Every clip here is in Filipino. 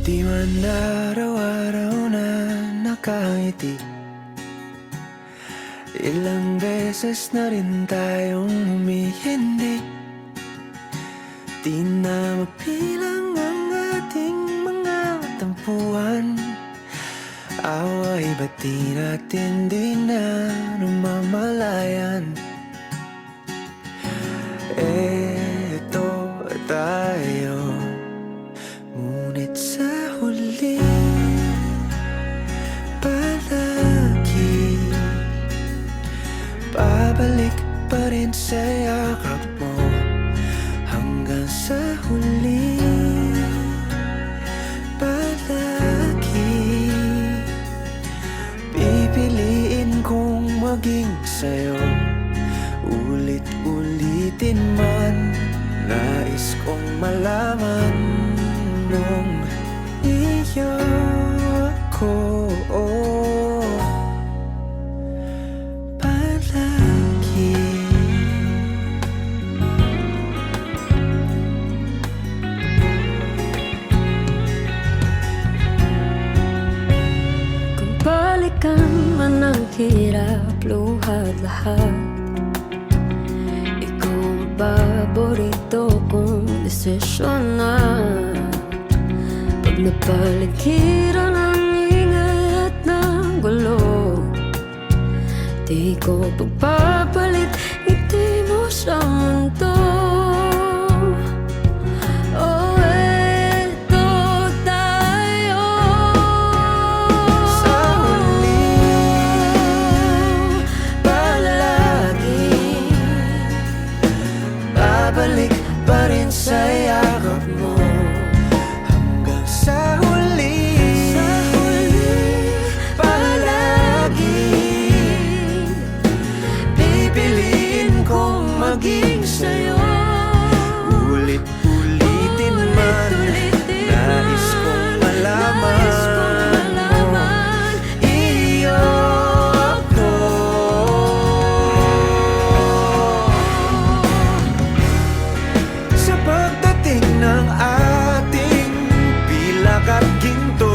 Di man araw-araw na nakangiti, ilang beses na rin tayong humihindi. Di na mapilang ang ating mga tampuhan. Away ba't di natin di na namamalayan? Eto tayo, ngunit sa huli palagi babalik pa rin sa yakap mo. Hanggang sa huli palagi pipiliin kong maging sa'yo. Ulit-ulitin man, nais kong malaman nung iyo ako palagi. Kung balikan man ang hirap, luhat lahat, paborito kong desisyon na. Pag napaligiran ang ingay at ng gulo, di ko pagpapalit ngiti mo sa mundo. Oh, eto tayo Sa huli palagi babalik pa rin sa yakap mo. Hanggang sa huli palagi pipiliin kong maging sa'yo. Ulit-ulitin man, nais kong malaman iyo ako. Sa pagdating ng ating pilak at ginto,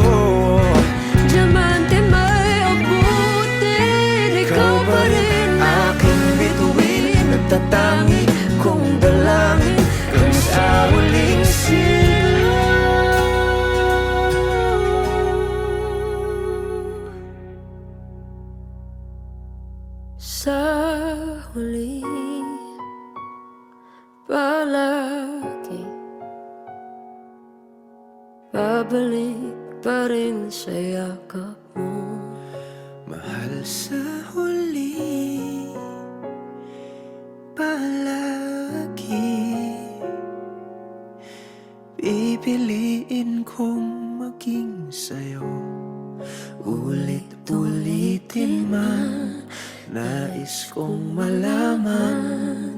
diamante may abutin, ikaw pa rin aking bituin, nagtatangi kong dalangin kung sa huling silaw. sa huli palagi babalik pa rin sa yakap mo. Mahal, sa huli palagi pipiliin kong maging sa'yo. Ulit-ulitin man, nais kong malaman